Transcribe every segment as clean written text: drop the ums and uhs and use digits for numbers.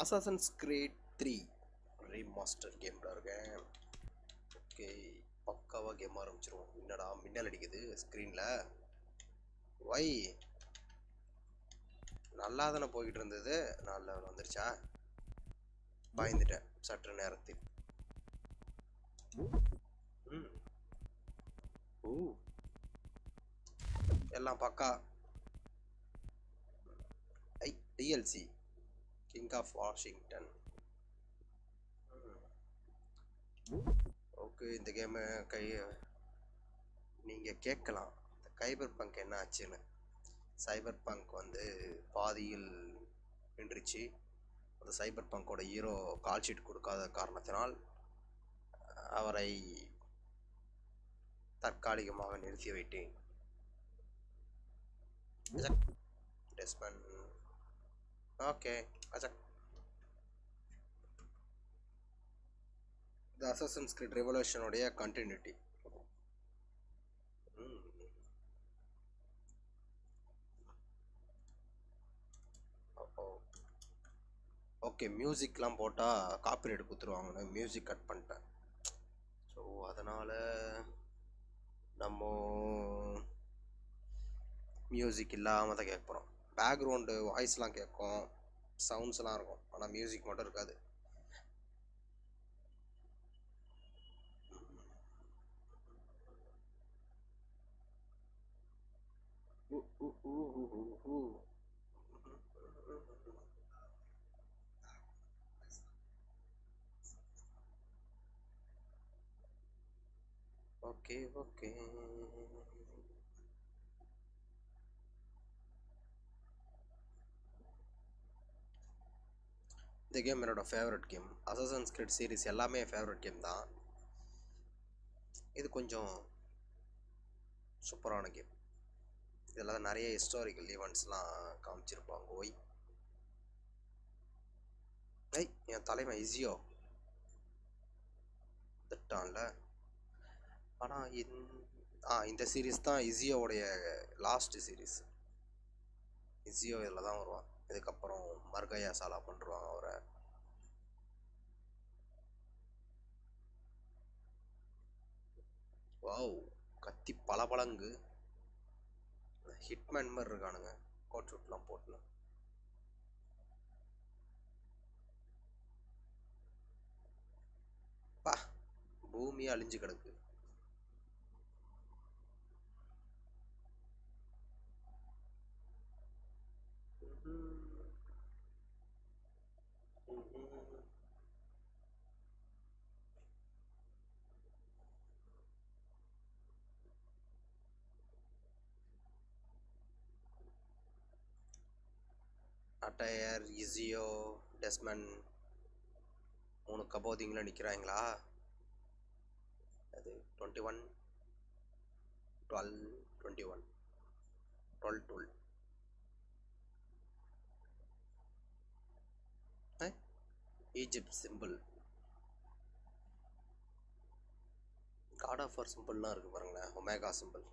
Assassin's Creed 3 remastered கேம்ல இருக்கேன். Okay, பக்காவா கேம் ஆரம்பிச்சிருவோம். என்னடா மின்னல் அடிக்குது ஸ்க்ரீன்ல? வை நல்லா தானே போய்கிட்டு இருந்தது. 4 லெவல் வந்துருச்சா? பயந்துட்டேன் சற்று நேரத்தில். ஓ, எல்லாம் பக்கா. DLC king of Washington. Okay, இந்த கேமு நீங்கள் கேட்கலாம், இந்த கைபர் பங்க் என்ன ஆச்சுன்னு. சைபர் பங்க் வந்து பாதியில் நின்றுச்சு. அந்த சைபர் பங்கோட ஹீரோ கால் ஷீட் கொடுக்காத காரணத்தினால் அவரை தற்காலிகமாக நிறுத்தி வைத்தேன். டெஸ்மண்ட் ஓகே அச்சக். த அசசன்ஸ் கிரீட் ரெவல்யூஷனுடைய கண்டினியூட்டி. ஓகே, மியூசிக்லாம் போட்டால் காப்பிரைட் கொடுத்துருவாங்கன்னு மியூசிக் கட் பண்ணிட்டேன். ஸோ அதனால் நம்ம மியூசிக் இல்லாமல் தான் கேட்க போகிறோம். பேக்ரவுண்டு வாய்ஸ்லாம் கேட்கும், சவுண்ட்ஸ்லாம் இருக்கும், ஆனால் மியூசிக் மட்டும் இருக்காது. ஓகே ஓகே, இந்த கேம் என்னோட ஃபேவரட் கேம். அசசன்ஸ் கிரீட் சீரிஸ் எல்லாமே ஃபேவரட் கேம் தான். இது கொஞ்சம் சூப்பரான கேம். இதில் தான் நிறைய ஹிஸ்டாரிக்கல் ஈவெண்ட்ஸ்லாம் காமிச்சிருப்பாங்க. ஓய் ஐய், என் தலைமை இசியோ திட்டான்ல. ஆனால் இந்த சீரீஸ் தான் இசியோவுடைய லாஸ்ட் சீரீஸ். இசியோ இதில் தான் வருவான். இதுக்கப்புறம் மர்கயா சாலா பண்ணுருவாங்க அவரை. வாவ், கத்தி பளபளங்கு. ஹிட்மேன் மாதிரி இருக்கானுங்க கோட் ஷூட்லாம் போட்டுன்னு. பா, பூமியே அழிஞ்சு கிடக்கு. அட்டையர், இசியோ, டெஸ்மண்ட் 3 கபோதிங்களும் நிற்கிறாங்களா? அது 21 12 21 12 12. Egypt symbol, God of War சிம்பிள்லாம் இருக்குது பாருங்களேன். Omega symbol.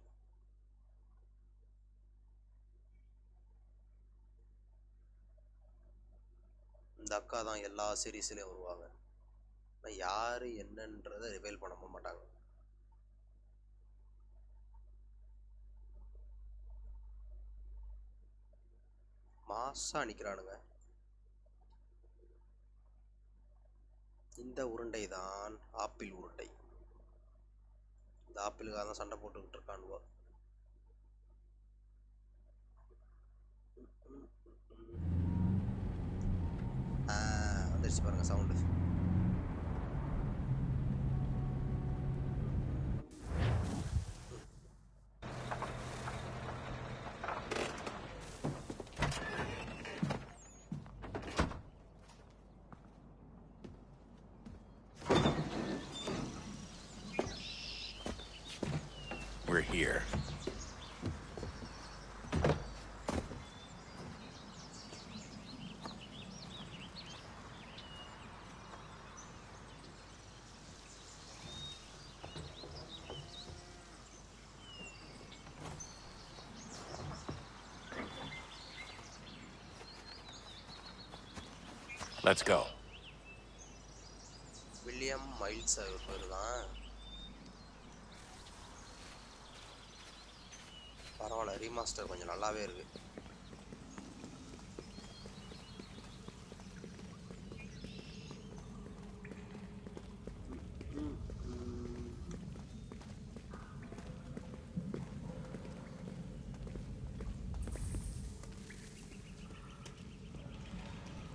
இந்த அக்கா தான் எல்லா சீரீஸ்லேயும் வருவாங்க. ஆனால் யார் என்னன்றதை ரிவைல் பண்ண மாட்டாங்க. மாசாக நிற்கிறானுங்க. இந்த உருண்டை தான் ஆப்பிள் உருண்டை. இந்த ஆப்பிளுக்காக தான் சண்டை போட்டுக்கிட்டு இருக்கானுவோ. வந்துருச்சு பாருங்க sound. We're here. Let's go. William Miles அவர் பேர் தான். பரவாயில்ல, ரீமாஸ்டர் கொஞ்சம் நல்லாவே இருக்கு.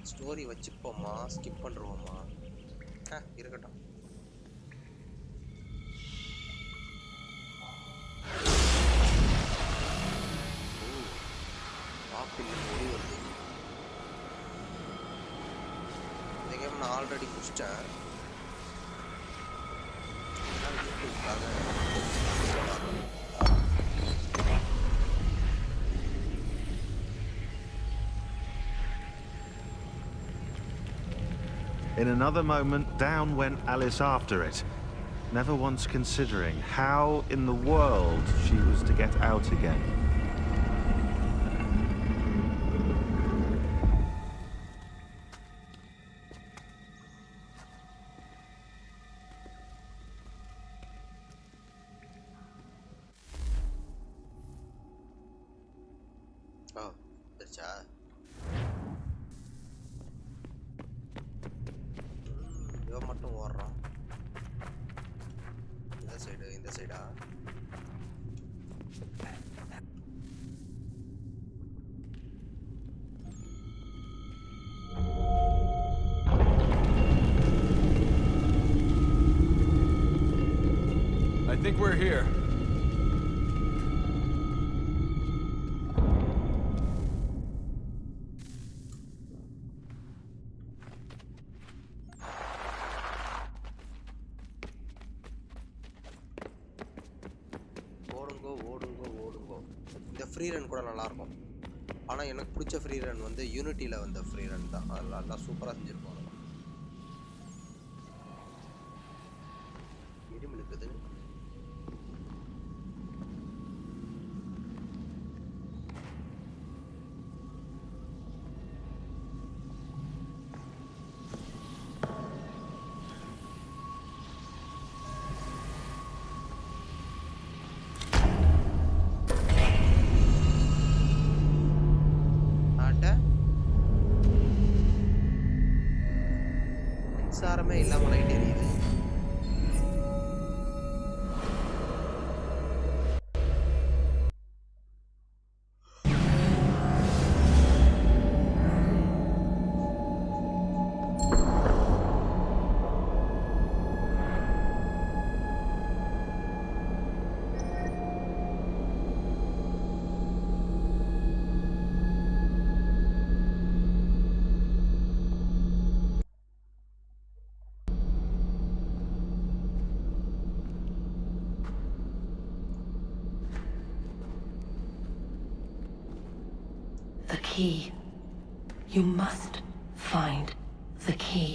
ஸ்டோரி வச்சுப்போமா, ஸ்கிப் பண்ணுறோமா? இருக்கட்டும். ஆப்பிள் ஒளி வருது. இந்த கேம் நான் ஆல்ரெடி முடிச்சிட்டேன். In another moment, down went Alice after it, never once considering how in the world she was to get out again. Oh, that's இவன் மட்டும் ஓடுறான். இந்த சைடா? I think we're here. Free run கூட நல்லாயிருக்கும். ஆனால் எனக்கு பிடிச்ச ஃப்ரீ ரன் வந்து யூனிட்டியில் வந்த ஃப்ரீ ரன் தான். அது நல்லா சூப்பராக செஞ்சுருப்பாங்க. இடிமிழுக்குது. மின்சாரமே இல்லாம லைட் எரியுது. The key. You must find the key.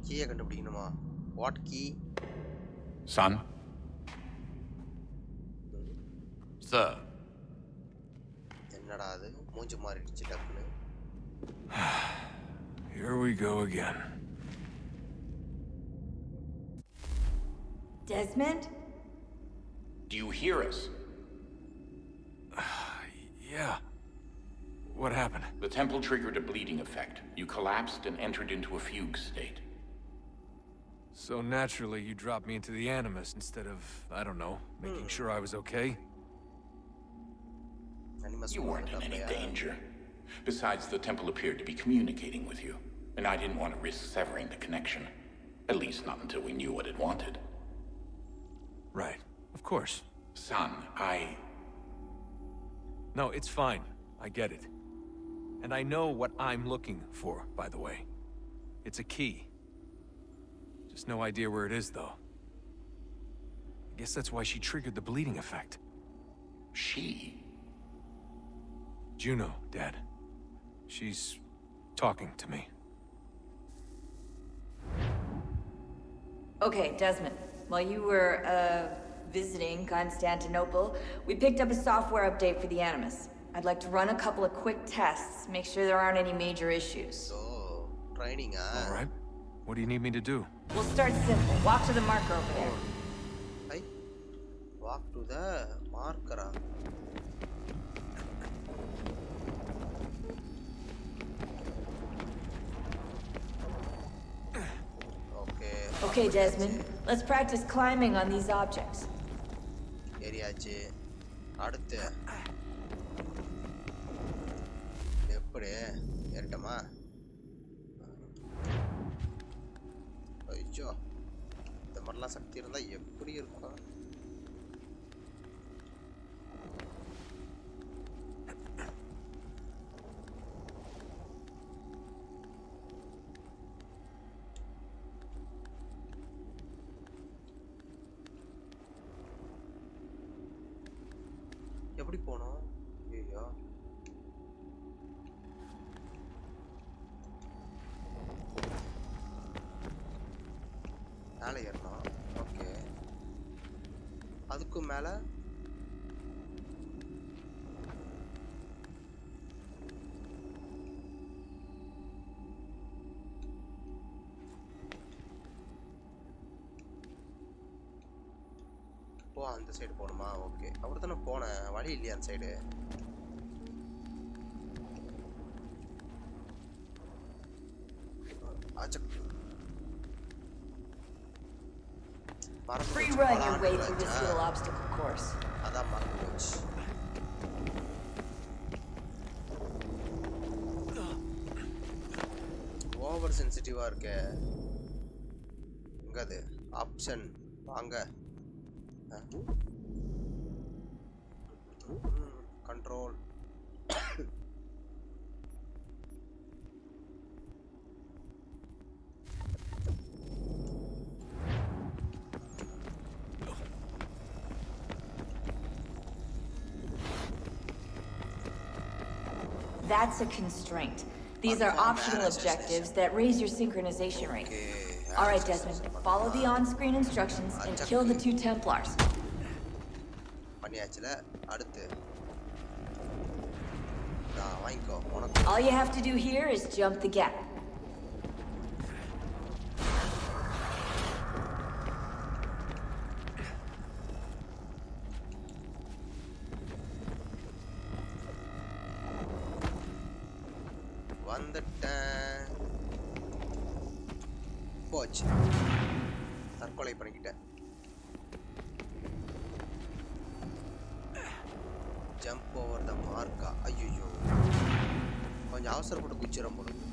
கீயை கண்டுபிடிக்கணுமா? What key? Son? Sir? என்னடா அது? மூஞ்சி மாறிடுச்சு டக்குன்னு. Here we go again. Desmond? Do you hear us? Yeah. What happened? The temple triggered a bleeding effect. You collapsed and entered into a fugue state. So naturally, you dropped me into the Animus instead of, I don't know, making sure I was okay? You weren't in any danger. Besides, the temple appeared to be communicating with you, and I didn't want to risk severing the connection. At least not until we knew what it wanted. Right. Of course. Son, No, it's fine. I get it. And I know what I'm looking for, by the way. It's a key. Just no idea where it is, though. I guess that's why she triggered the bleeding effect. She? Juno, Dad. She's talking to me. Okay, Desmond. While you were, visiting Constantinople, we picked up a software update for the Animus. I'd like to run a couple of quick tests, make sure there aren't any major issues. So, Training, All right. What do you need me to do? We'll start simple. Walk to the marker over there. Hey, walk to the marker. Okay, Desmond. Let's practice climbing on these objects. ஏரியாச்சு அடுத்து எப்படி ஏறட்டமா? ஐயோ, இந்த மாதிரிலாம் சக்தி இருந்தா எப்படி இருக்கும்? எப்படி போனோம்? ஐயோ, மேலே ஏறணும். ஓகே, அதுக்கும் மேலே ஓ, அந்த சைடு போகணுமா? ஓகே, அப்படி தானே போனேன். வழி இல்லையா அந்த side? Free run your way through this little obstacle course. அதான் மறந்து போச்சு. ஓவர் சென்சிட்டிவா இருக்க. எங்க அது ஆப்ஷன்? வாங்க. Control. That's a constraint. These are optional objectives that raise your synchronization rate. Alright, Desmond, follow the on-screen instructions and kill the 2 Templars. பண்ணியாச்சுல, அடுத்து வாங்கிக்கோ. உனக்கு All you have to do here is jump the gap. வந்துட்டேன். போச்சு, தற்கொலை பண்ணிக்கிட்டேன். Jump over the மார்க்கா? ஐயோ, கொஞ்சம் அவசரப்பட்டு குச்சிரம் போடுது.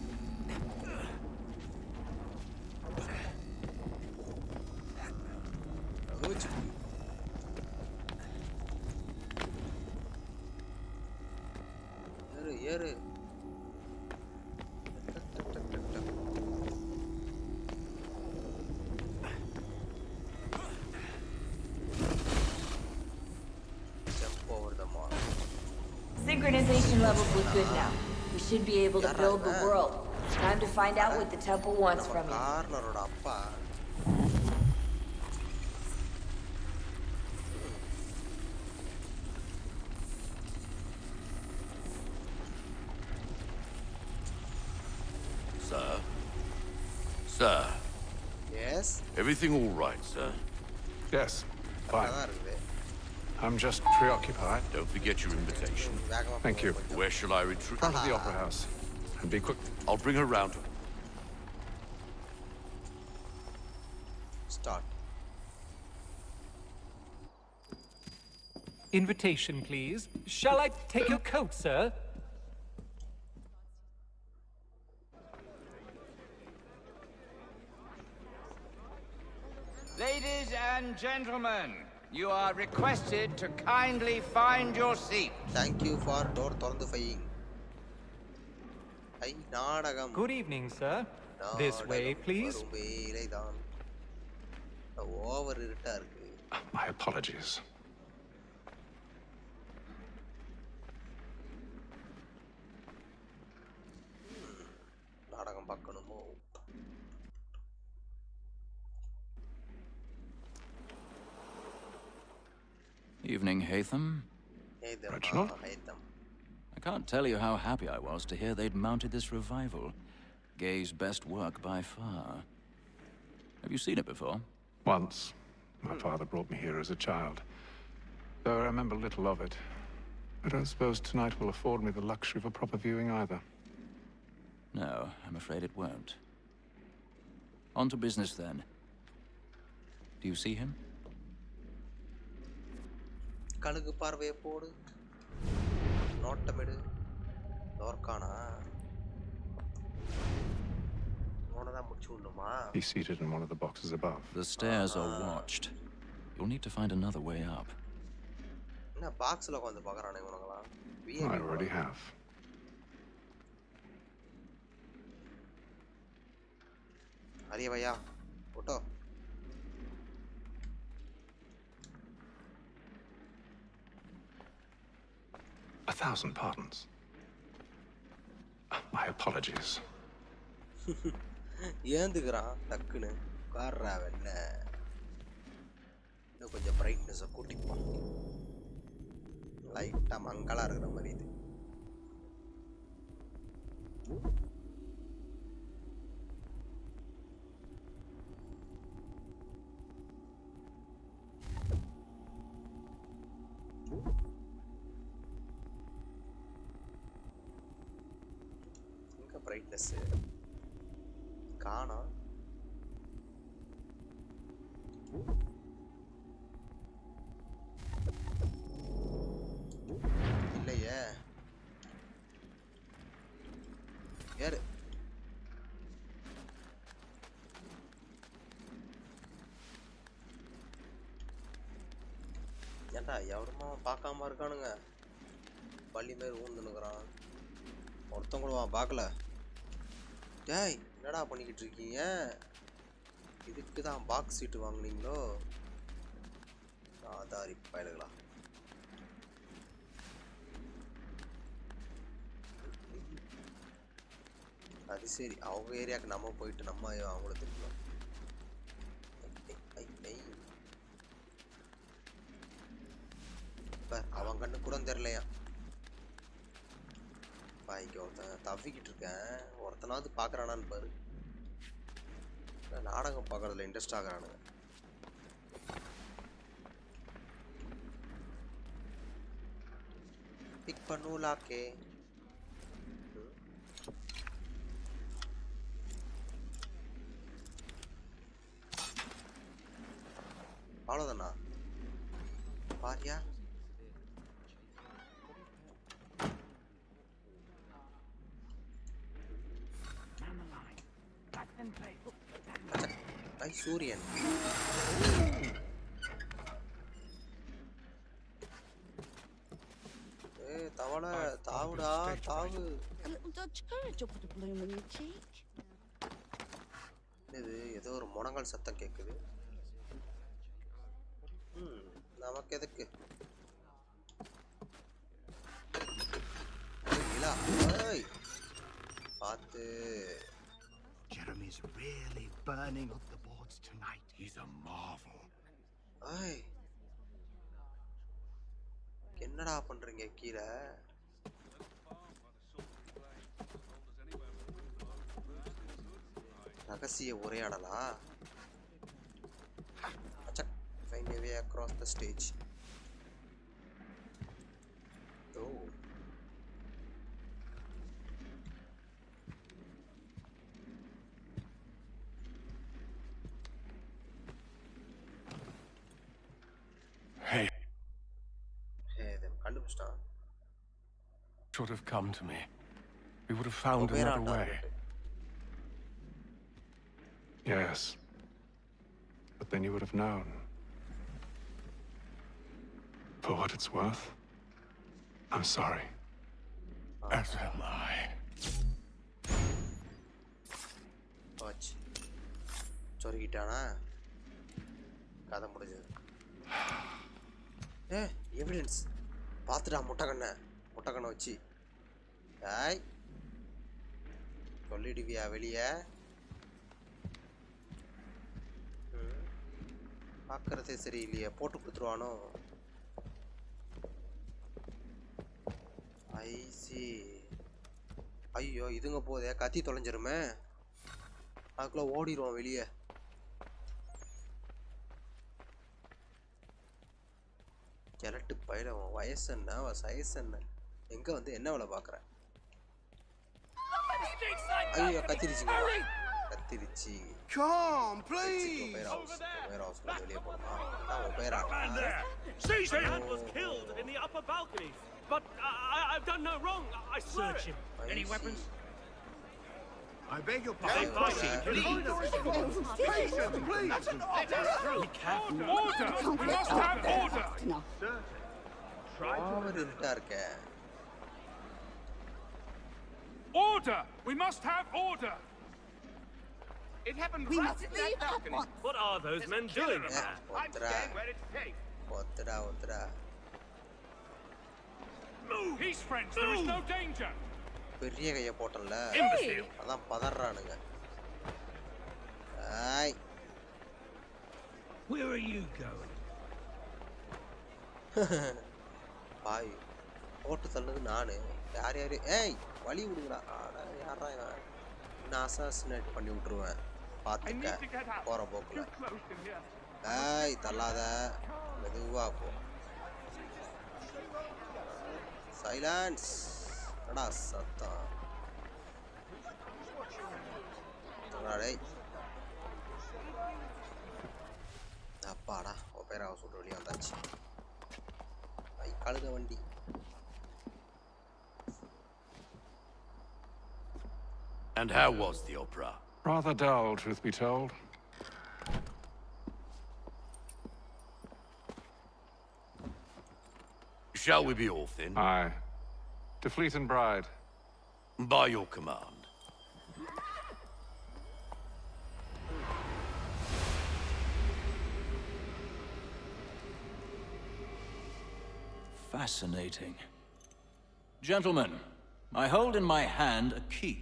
ஏறு ஏறு. Synchronization levels look good now. We should be able to build the world. Time to find out what the temple wants from you. கார்னரோட அப்பா Sir? Sir? Yes? Everything all right, sir? Yes, fine. அதான் இருக்குது. I'm just preoccupied. Don't forget your invitation. வேகமா Thank you. Where shall I retreat? Front of the Opera House. And be quick. I'll bring her round. Start. Invitation, please. Shall I take your coat, sir? Ladies and gentlemen, you are requested to kindly find your seat. Thank you for door திறந்து வையுங்க. ஐ நாடகம். Good evening, sir. This way, please. வேலைதான். Over இருட்டா இருக்கு. My apologies. நாடகம் பார்க்கணுமோ? Evening, Hatham. Reginald? Hatham. I can't tell you how happy I was to hear they'd mounted this revival. Gay's best work by far. Have you seen it before? Once. My father brought me here as a child. Though I remember little of it. I don't suppose tonight will afford me the luxury of a proper viewing either. No, I'm afraid it won't. On to business then. Do you see him? கழுகு பார்வையை போடு நோட்டமிடு தோர்க்கானா உனதான் முடிச்சு விடணுமா He's seated in one of the boxes above. The stairs are watched. You'll need to find another way up. என்ன பாக்ஸ்ல உட்காந்து பார்க்கறானே இவனுங்களாம் I already have. अरे भैया उठो A thousand pardons. My apologies. ஏந்துக்கிறான் டக்குன்னு கார்ரா வெண்ண இன்னும் கொஞ்சம் பிரைட்னஸை கூட்டிப்பான் லைட்டாக மங்கலாக இருக்கிற மாதிரி இது brightness காணோம் இல்லையே யாரு ஏன்டா எவருமா பார்க்காம இருக்கானுங்க பள்ளி மாதிரி ஊந்துனுக்குறான் ஒருத்தன் கூட பார்க்கல டேய் என்னடா பண்ணிக்கிட்டு இருக்கீங்க இதுக்கு தான் பாக்ஸ் சீட்டு வாங்குனீங்களோ ஆதாரி பயலுங்களா அது சரி அவங்க ஏரியாவுக்கு நம்ம போயிட்டு நம்ம அவங்கள திருப்பலாம் அவன் கண்ணு கூட தெரியலையா இங்க ஒருத்தன் தவிக்கிட்டு இருக்கேன் ஒருத்தனாவது பாக்குறானான்னு பாரு நாடகம் பார்க்கறதுல இன்ட்ரெஸ்ட் ஆகுறானுங்க பிக் பண்ணூலாக்கே அவ்வளோதானா பாரியா ஐ சூரியன் தவளை தாவுடா தாவு இது ஏதோ ஒரு முடங்கல் சத்தம் கேக்குது நமக்கு எதுக்கு பார்த்து Jeremy's really burning up the boards tonight. He's a marvel. Hey. என்னடா பண்றீங்க கீழே ரகசிய உரையாடலா அச்சக் find a way across the stage oh Should have come to me. We would have found another way. Yes. But then you would have known. For what it's worth, I'm sorry. As am I. Watch. சொருகிட்டானா கதை முடிஞ்சது evidence பார்த்துடா முட்டைக்கண்ணை வச்சு ஆய் சொல்லிடுவியா வெளியே பார்க்கறதே சரி இல்லையா போட்டு கொடுத்துருவானோ IC ஐயோ இதுங்க போதே கத்தி தொலைஞ்சிருமே. அதுக்குள்ள ஓடிடுவோம் வெளியே. கிழட்டு பயில வயசு என்ன சைஸ் என்ன எங்க வந்து என்ன வேலை பாக்குற? ஐயோ கத்திரிச்சுங்க. கத்திரிச்சு. Come, please. வெளியே போகணுமா? Opera. Caesar was killed in the upper balconies. But I've done no wrong. I swear it. Any weapons? I beg your pardon. Patience, please. We can't. Order! We must have order! No. Sir, try to... Order! We must have order! It happened right in that balcony. What are those men doing? I'm staying where it's safe. Move! Peace, friends. There is no danger. பெரிய கைய போட்டல. அதான் பதறானுங்க. ஐய். Where are you going? பாய். போட்டு தள்ளது நானு. யார் ஏய் வலி விடுங்கடா. அட யாரா இவன்? நான் அசாசினேட் பண்ணி விட்டுருவேன். பாத்துக்க. போற போக்குல. ஏய் தள்ளாத. மெதுவா போ. சைலன்ஸ். அடா சத்தம். டேய். அப்பாடா ஒபேராவை சுட்டு வெளியே வந்தாச்சு. ஐ கழுத வண்டி. And how was the opera? Rather dull, truth be told. Shall we be off then? Aye. To Fleet and Bride. By your command. Fascinating. Gentlemen, I hold in my hand a key.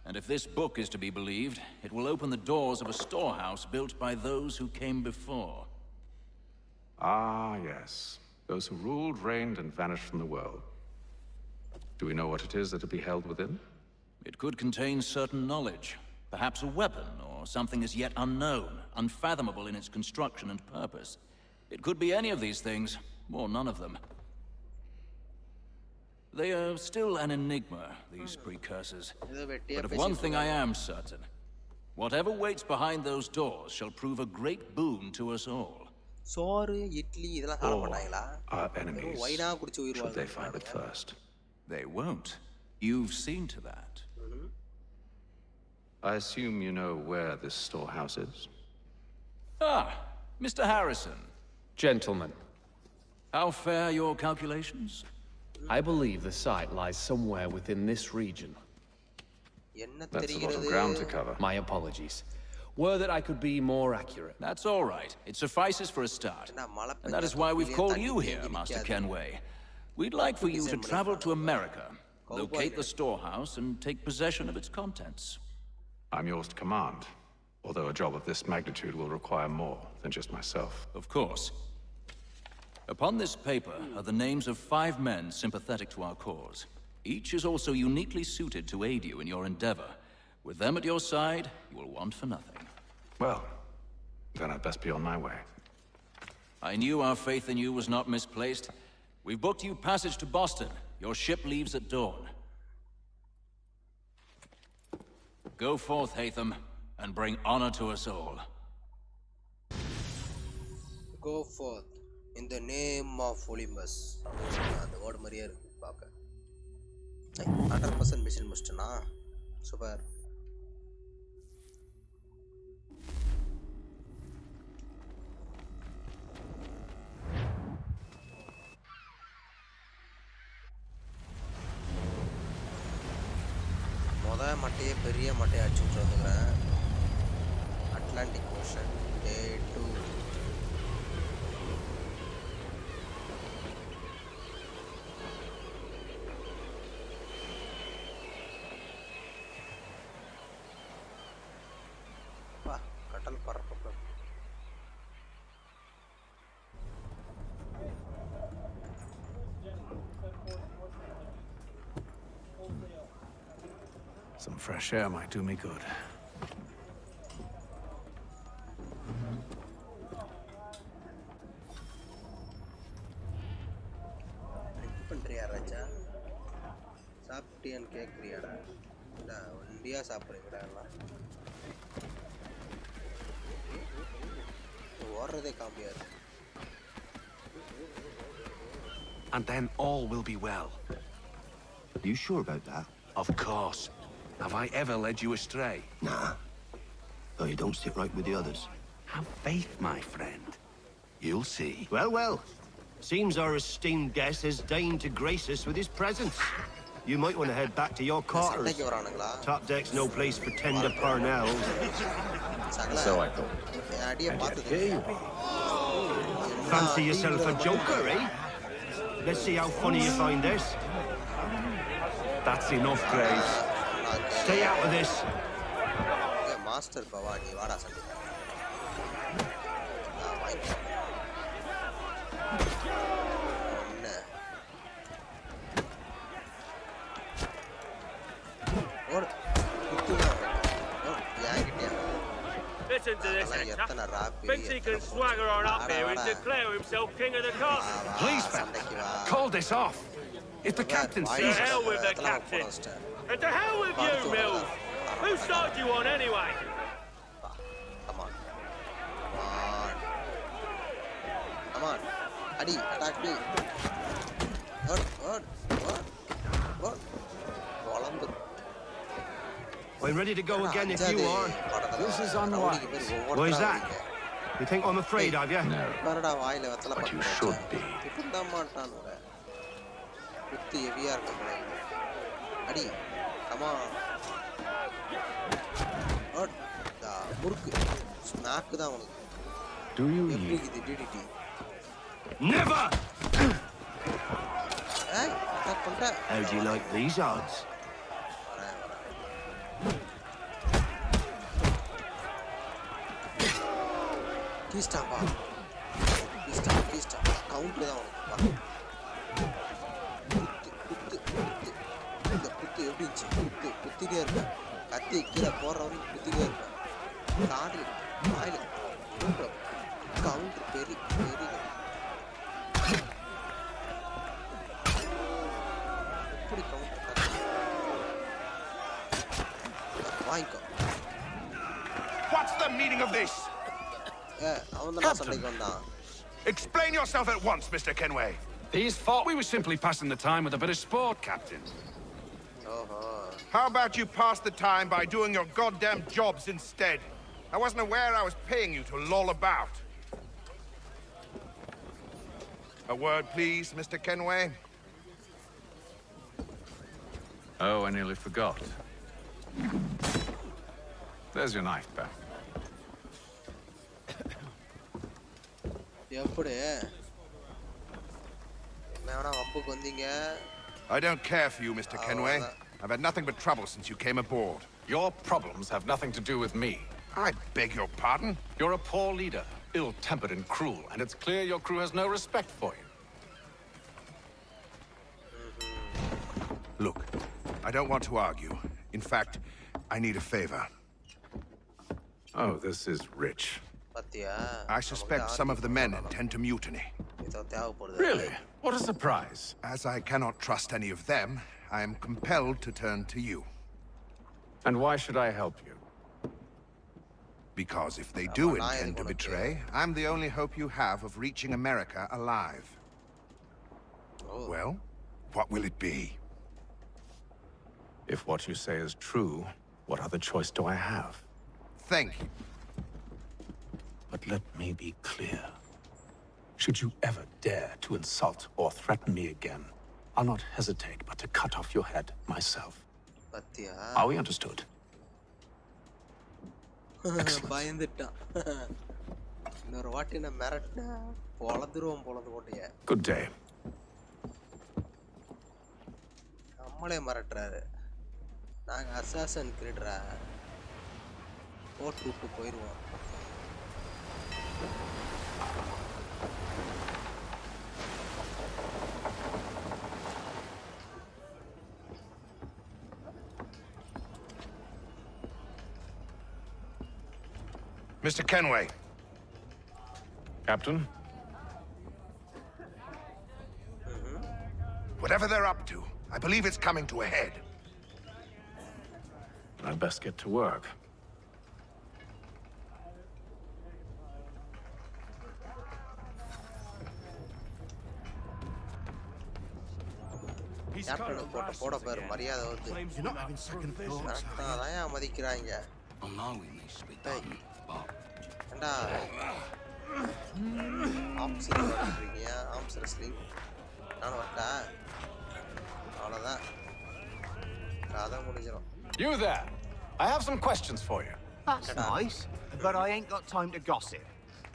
And if this book is to be believed, it will open the doors of a storehouse built by those who came before. Ah, yes. Those who ruled, reigned, and vanished from the world. Do we know what it is that will be held within? It could contain certain knowledge. Perhaps a weapon, or something as yet unknown, unfathomable in its construction and purpose. It could be any of these things, or none of them. They are still an enigma, these precursors. But of one thing I am certain. Whatever waits behind those doors shall prove a great boon to us all. Or our enemies, should they find it first. They won't. You've seen to that. I assume you know where this storehouse is? Ah, Mr. Harrison. Gentlemen. How fare your calculations? I believe the site lies somewhere within this region. That's a lot of ground to cover. My apologies. Were that I could be more accurate. That's all right. It suffices for a start. And that is why we've called you here, Master Kenway. We'd like for you to travel to America, locate the storehouse, and take possession of its contents. I'm yours to command, although a job of this magnitude will require more than just myself. Of course. Upon this paper are the names of 5 men sympathetic to our cause. Each is also uniquely suited to aid you in your endeavor. With them at your side, you will want for nothing. Well, then I'd best be on my way. I knew our faith in you was not misplaced. We've booked you passage to Boston. Your ship leaves at dawn. Go forth, Hatham, and bring honor to us all. Go forth. In the name of Olympus. The word Maria Baka. 100% mission mustana. Super. மொத மட்டையே பெரிய மட்டையை அடிச்சுட்டு வந்துக்கிறேன். Atlantic ocean டே 2. கடல் பறக்க Some fresh air might do me good. பண்றியா ராஜா? சாப்பிட்டியான்னு கேட்குறியாடா? இல்லை ஒண்டியா சாப்பிட்றீங்கடா எல்லாம். ஓடுறதே காமியா இருக்கு. And then all will be well. Are you sure about that? Of course. Have I ever led you astray? Nah. Though you don't sit right with the others. Have faith, my friend. You'll see. Well, well. Seems our esteemed guest has deigned to grace us with his presence. You might want to head back to your quarters. Top deck's no place for tender parnels. So I thought. Here you are. Fancy yourself a joker, eh? Let's see how funny you find this. That's enough, Graves. Stay out of this. Master Bhavani, vada sandi. Listen to this, Hector. Thinks he can swagger on up here and declare himself king of the castle. Please, man, call this off. If the captain sees To hell with the captain. And to hell with you, Mills. Who started you on anyway? Come on. Come on. Adi, attack me. What? I'm ready to go again if you are. This is unwise. Why is that? You think I'm afraid of you? No. But you should be. Adi, come on. What? The murku. Snack da unukku. Do you DDT. Never! Hey, attack panta. How do you like these odds? Keystop. Count da unukku. குத்திட்டே இருப்பேன். கத்தி கீழே போடுறவரையும் குத்திட்டே இருப்பேன். காடு வாயில் counter பெரிய எப்படி counter வாங்கிக்கோ. What's the meaning of this? அவன் தான் சண்டைக்கு வந்தான். Explain yourself at once, Mr. Kenway. These thought we were simply passing the time with a bit of sport, Captain. How about you pass the time by doing your goddamn jobs instead? I wasn't aware I was paying you to loll about. A word, please, Mr. Kenway. Oh, I nearly forgot. There's your knife back. எப்படி என்னடா வம்புக்கு வந்தீங்க? I don't care for you, Mr. Kenway. I've had nothing but trouble since you came aboard. Your problems have nothing to do with me. I beg your pardon? You're a poor leader, ill-tempered and cruel, and it's clear your crew has no respect for you. Look, I don't want to argue. In fact, I need a favor. Oh, this is rich. I suspect some of the men intend to mutiny. Really? What a surprise. As I cannot trust any of them, I am compelled to turn to you. And why should I help you? Because if they do intend to betray, I'm the only hope you have of reaching America alive. Well, what will it be? If what you say is true, what other choice do I have? Thank you. But let me be clear. Should you ever dare to insult or threaten me again, I'll not hesitate but to cut off your head myself. Are we understood? Good day. நம்மளே மிரட்டுறாரு. நாங்க Assassin's கிரீடரா போட்டு விட்டு போயிடுவோம். Mr. Kenway. Captain? Whatever they're up to, I believe it's coming to a head. I'd best get to work. Captain போட பேர் மரியாதை வந்து அதான் மதிக்கிறாங்க ஏண்டா ஆர்ம்ஸ் இருக்கீங்க ஆர்ம்ஸ் ரெஸ்லிங் நானும் வரட்டேன் அவ்வளோதான் கதை முடிஞ்சிடும். You there! I have some questions for you. That's nice, but I ain't got time to gossip.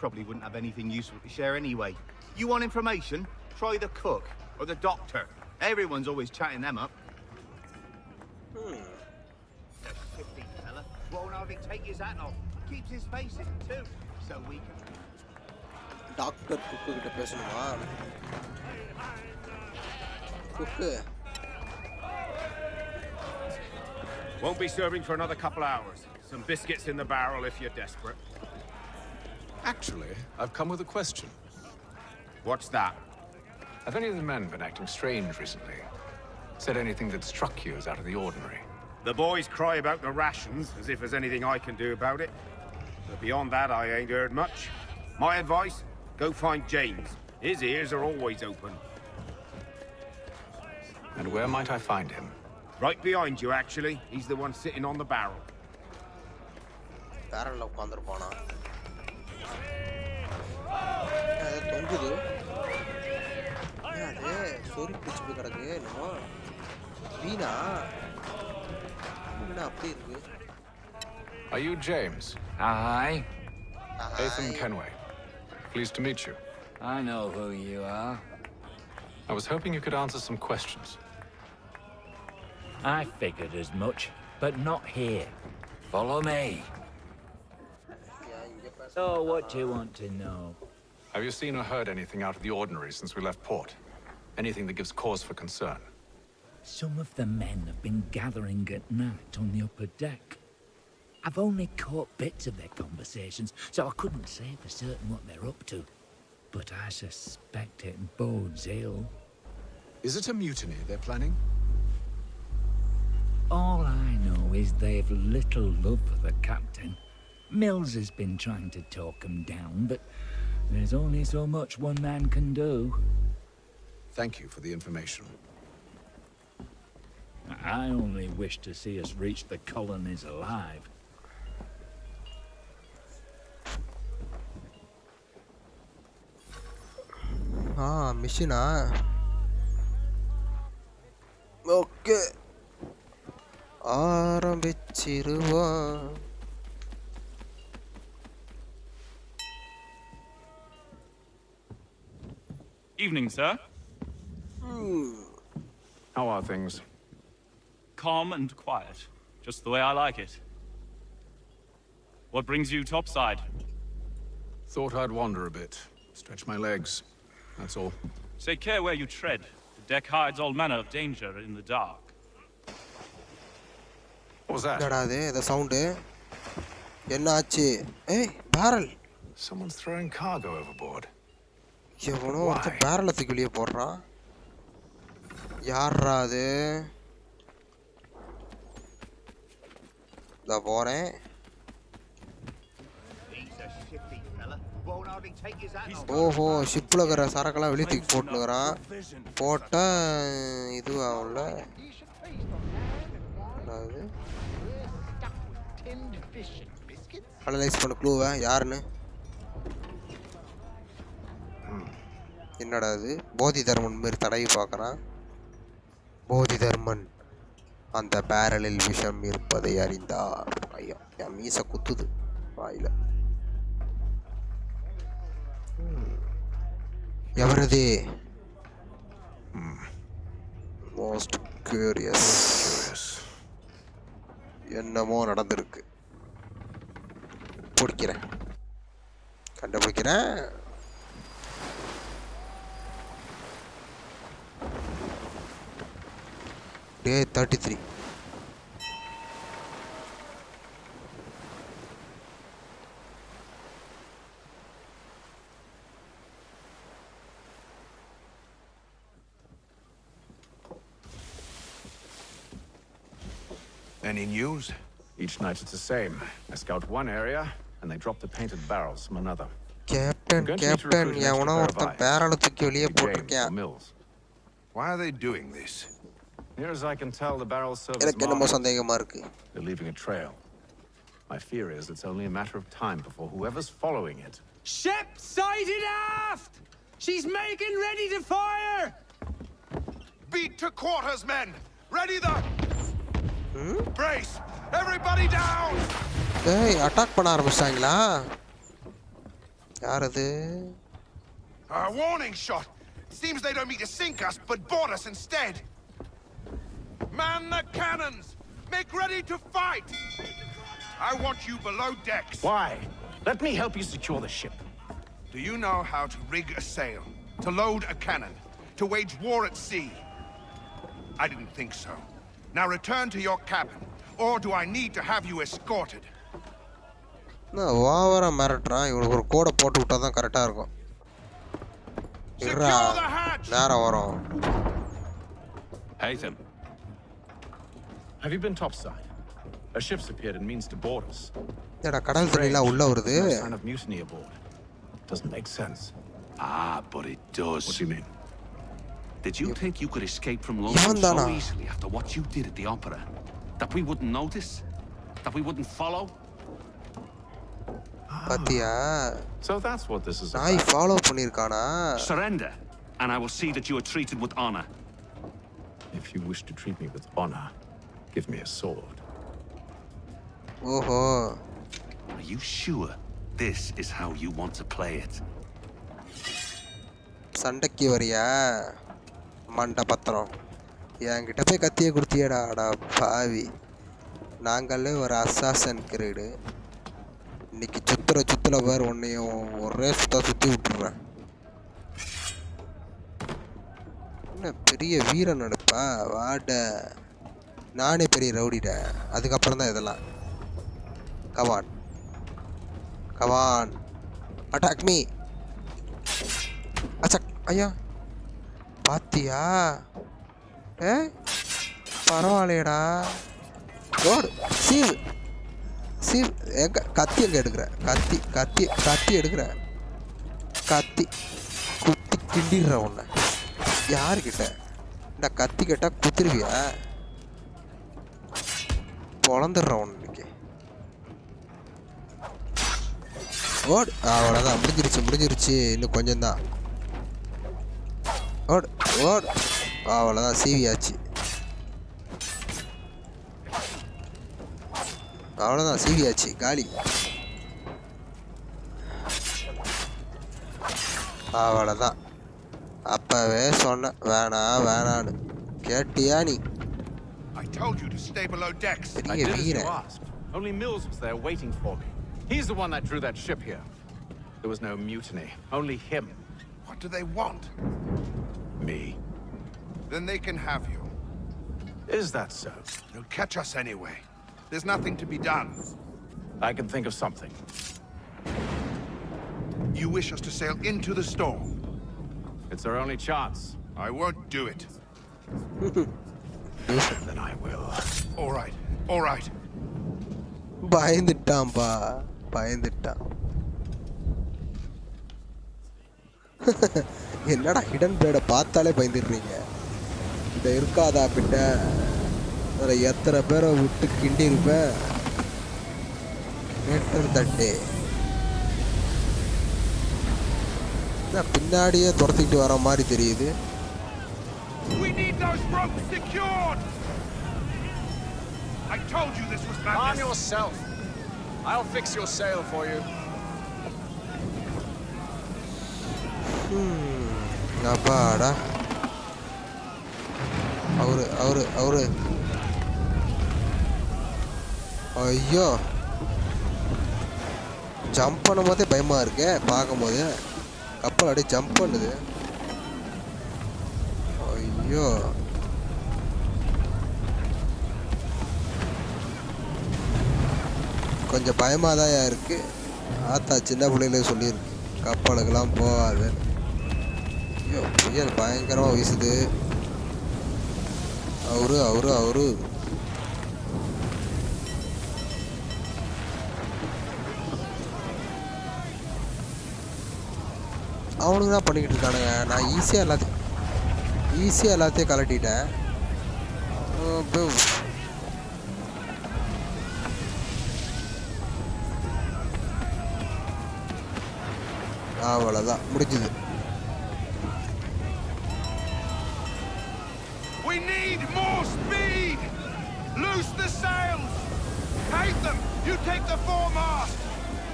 Probably wouldn't have anything useful to share anyway. You want information? Try the cook or the doctor. Everyone's always chatting them up. That shifty fella won't hardly take his hat off. Keeps his face in too, so we can. Doctor Cook கிட்ட பேசணுமா? குக்கு. Won't be serving for another couple hours. Some biscuits in the barrel if you're desperate. Actually, I've come with a question. What's that? Have any of the men been acting strange recently? Said anything that struck you as out of the ordinary? The boys cry about the rations, as if there's anything I can do about it. But beyond that, I ain't heard much. My advice, go find James. His ears are always open. And where might I find him? Right behind you, actually. He's the one sitting on the barrel. Barrel உட்கார்ந்திருப்பானா? அது தொங்குது. அது சோரி பிடிச்சு போய் கிடக்கு என்னமோ. வீணா. வீணா அப்படி இருக்கு. Are you James? Hi. Ethan Kenway. Pleased to meet you. I know who you are. I was hoping you could answer some questions. I figured as much, but not here. Follow me. So, what do you want to know? Have you seen or heard anything out of the ordinary since we left port? Anything that gives cause for concern? Some of the men have been gathering at night on the upper deck. I've only caught bits of their conversations, so I couldn't say for certain what they're up to. But I suspect it bodes ill. Is it a mutiny they're planning? All I know is they've little love for the captain. Mills has been trying to talk him down, but there's only so much one man can do. Thank you for the information. I only wish to see us reach the colonies alive. மிஷினா okay ஆரம்பிச்சிருவான். Evening, sir. How are things? Calm and quiet. Just the way I like it. What brings you topside? Thought I'd wander a bit. Stretch my legs. That's all. Take care where you tread. The deck hides all manner of danger in the dark. What was that? The sound. என்னாச்சு? Hey, barrel. Someone's throwing cargo overboard. எவனோ ஒருத்தன் barrel தூக்கி வெளியே போடுறான். யாரா அது? இதோ போறேன். ஓஹோ ஷிப்ல இருக்கிற சரக்கெல்லாம் வெளியே தூக்கி போட்டுனுக்குறான். போட்டா இது ஆகும்ல. அனலைஸ் பண்ண க்ளூவை யாருன்னு. என்னடா அது? போதி தர்மன் மாரி தடவி பார்க்குறான். போதி தர்மன் அந்த பேரலில் விஷம் இருப்பதை அறிந்தார். ஐயா என் மீச குத்துது வாயில. எவரது? Most curious. என்னமோ நடந்திருக்கு. பிடிக்கிறேன், கண்டுபிடிக்கிறேன். Day 33. Any news? Each night it's the same. I scout one area, and they drop the painted barrels from another. Captain, எவனோ ஒருத்தன் பேரலை தூக்கி வெளியே போட்டிருக்கேன். Why are they doing this? Near as I can tell, the barrels serve as எனக்கு என்னமோ சந்தேகமா இருக்கு. They're leaving a trail. My fear is it's only a matter of time before whoever's following it. Ship sighted aft! She's making ready to fire! Beat to quarters, men! Ready the... Brace! Everybody down! Hey, attack பண்ண ஆரம்பிச்சாங்களா? யார் அது? A warning shot! Seems they don't mean to sink us, but board us instead. Man the cannons! Make ready to fight! I want you below decks. Why? Let me help you secure the ship. Do you know how to rig a sail? To load a cannon? To wage war at sea? I didn't think so. Now return to your cabin, or do I need to have you escorted? நான் ஓவரா மிரட்டுறான். இவனுக்கு ஒரு கோடை போட்டு விட்டா தான் கரெக்டாக இருக்கும். நேரம் வரும். Hey, Tim. Have you been topside? A ship's appeared and means to board us. ஏடா கடல் தண்ணிலாம் உள்ள வருது. No sign of mutiny aboard. Doesn't make sense. Ah, but it does. What do you mean? Did you think you could escape from London so easily after what you did at the opera? That we wouldn't notice? That we wouldn't follow? பாத்தியா? So that's what this is about. நாய் follow பண்ணிருக்கானா? Surrender, and I will see that you are treated with honor. If you wish to treat me with honor, give me a sword. ஓஹோ. Are you sure this is how you want to play it? சண்டைக்கு வரியா? மண்ட பத்திரம். என்கிட்ட போய் கத்தியை கொடுத்தியடா அடா பாவி. நாங்களே ஒரு அசாசன் கிரேடு. இன்னைக்கு சுத்துல பேர் உன்னையும் ஒரே சுத்தி விட்டுறேன். என்ன பெரிய வீரன் நடிப்பா வாட. நானே பெரிய ரவுடிட. அதுக்கப்புறம் தான் இதெல்லாம். Come on come on attack me. அச்சக் ஐயா பாத்தியா? பரவாயில்லையடா. கோடு சீவ் சீவ் எங்க கத்தி எங்க எடுக்கிற? கத்தி கத்தி கத்தி எடுக்கிற? கத்தி குத்தி கிண்டிடுற உன்னை. யாருக்கிட்ட? இந்த கத்தி கேட்டா குத்திருவியா? பொழந்துடுற உன்னைக்கு. ஓடு. அவ்வளோதான், முடிஞ்சிருச்சு. இன்னும் கொஞ்சம் தான். ஓடு ஓடு. அவ்வளோதான், சீவியாச்சு. அவ்வளோதான், சீவியாச்சு, காலி. அவ்வளோதான். அப்பவே சொன்ன வேணான்னு. கேட்டியா நீ? I told you to stay below decks. I did as you asked. Only Mills was there waiting for me. He's the one that drew that ship here. There was no mutiny, only him. What do they want? Me. Then they can have you. Is that so? They'll catch us anyway. There's nothing to be done. I can think of something. You wish us to sail into the storm? It's our only chance. I won't do it. Then I will. All right. பயந்துட்டான். என்னடா hidden பிளேட பார்த்தாலே பயந்துடுறீங்க. இந்த இருக்காதா பிட்ட அதில் எத்தனை பேரை விட்டு கிண்டி இருப்பேன். தட்டே பின்னாடியே துரத்திட்டு வர மாதிரி தெரியுது. We need those ropes secured. I told you this was madness. Arm yourself. I'll fix your sail for you. அப்பாடா. அவரு ஐயோ, ஜம்ப் பண்ணும் போதே பயமா இருக்கு. பார்க்கும்போது கப்பல் அப்படியே ஜம்ப் பண்ணுது. ஐயோ, கொஞ்சம் பயமாதான் இருக்கு. ஆத்தா சின்ன பிள்ளைகளே சொல்லியிருக்கு கப்பலுக்கெல்லாம் போகாது. ஐயோ, புயல் பயங்கரமாக வீசுது. அவரு அவனுங்க தான் பண்ணிக்கிட்டு இருக்கானுங்க. நான் ஈஸியாக எல்லாத்தையும் கலட்டிட்டேன். அவ்வளோதான் முடிஞ்சுது. We need more speed! Loose the sails! Hate them! You take the foremast!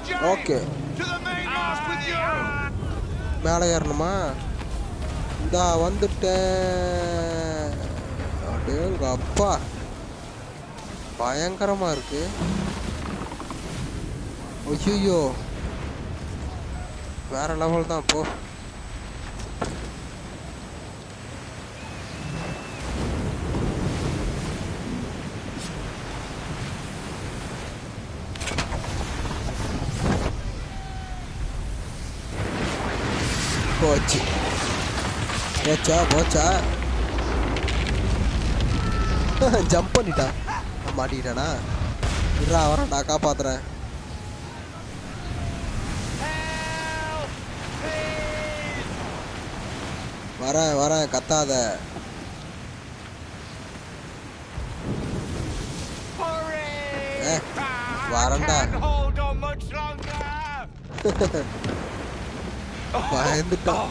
James! Okay. To the mainmast with you! மேலே ஏறணுமா? இந்தா வந்துட்டேன். அடேங்க அப்பா, பயங்கரமாக இருக்கு. ஐயோ, வேற லெவல் தான் போ. போச்சு போச்சா ஜம்ப் பண்ணிட்டா. மாட்டிக்கிட்டானா? இருடா வரேன், நான் காப்பாத்துறேன். வரேன் கத்தாத. வரேன்டா. பயந்துட்டான்.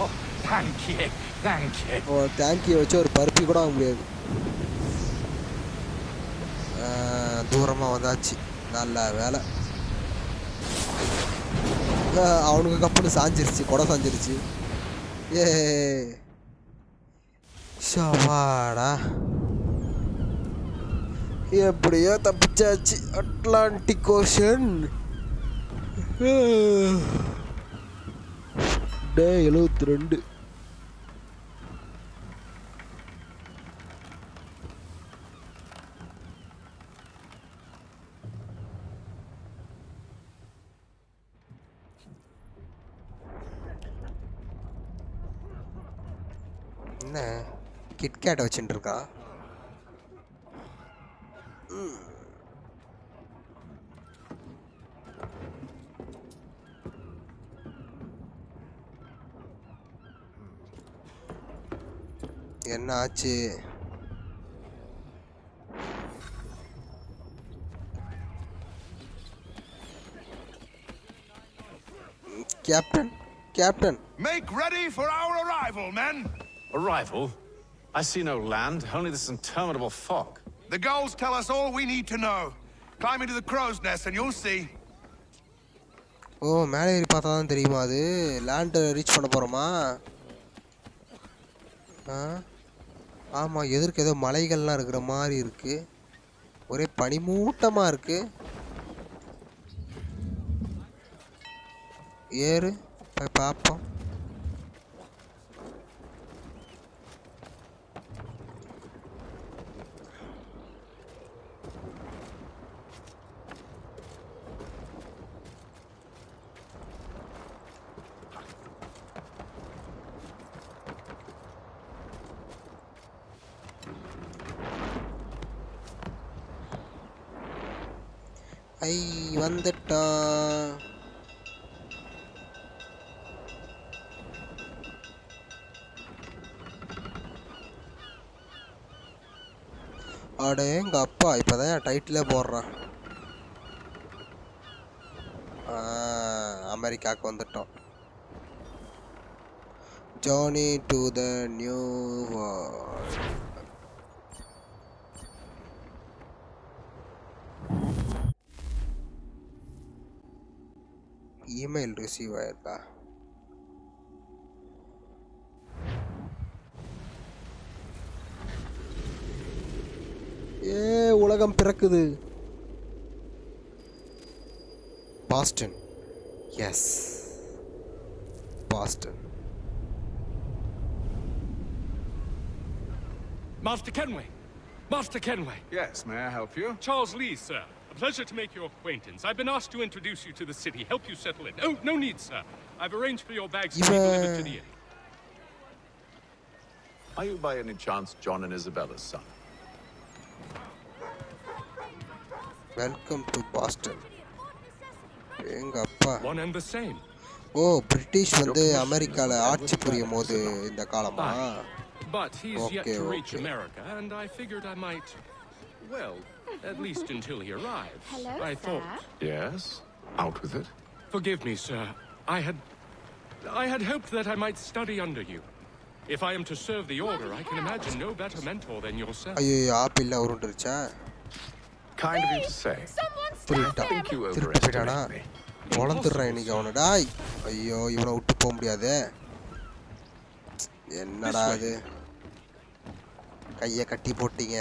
ஓ தேங்க்யூ வச்சு ஒரு பருப்பி கூட வாங்க முடியாது. தூரமாக வந்தாச்சு, நல்ல வேலை. அவனுக்கு கப்புன்னு சாஞ்சிருச்சு, கொடை சாஞ்சிருச்சு. ஏ ஷவாடா, எப்படியோ தப்பிச்சாச்சு. Atlantic ocean. டே 72. என்ன கிட்கேட் வச்சுட்டு இருக்கா? என்ன ஆச்சு? Captain. Make ready for our arrival, men. Arrival? I see no land, only this interminable fog. The gulls tell us all we need to know. Climb into the crow's nest and you'll see. ஓ, மேலே ஏறி பார்த்தா தான் தெரியுமா அது? Land reach பண்ண போறோமா? ஆமாம், எதிர்க்கு ஏதோ மலைகள்லாம் இருக்கிற மாதிரி இருக்கு. ஒரே பனிமூட்டமாக இருக்கு. ஏறு போய் பார்ப்போம். ஐ வந்துட்டான். அடே எங்க அப்பா, இப்பதான் என் டைட்டிலே போடுறான். அமெரிக்காவுக்கு வந்துட்டோம். Journey to the new world. Email receive ஆயிருக்கா? ஏ உலகம் பிறக்குது. Boston. Yes, Boston. Master Kenway! Master Kenway! Yes, may I help you? Charles Lee, sir. A pleasure to make your acquaintance. I've been asked to introduce you to the city, help you settle in. Oh, no need, sir. I've arranged for your bags to be delivered to the inn. Are you by any chance John and Isabella's son? Welcome to Boston. எங்க அப்பா. One and the same. Oh British வந்து அமெரிக்கால ஆட்சி புரியும் போது இந்த காலமா But he's yet to reach America, and I figured I might, well, at least until he arrives. Hello, I thought. Yes? Out with it. Forgive me, sir. I had hoped that I might study under you. If I am to serve the order, I can imagine no better mentor than yourself. ஐயோ apple உருண்டுருச்சா Kind of you to say. திருட்டா திருப்பிட்டானா வளர்ந்துடுறான் இன்னைக்கு அவனை டாய் ஐயோ இவனை விட்டு போக முடியாது என்னடா இது கையை கட்டி போட்டீங்க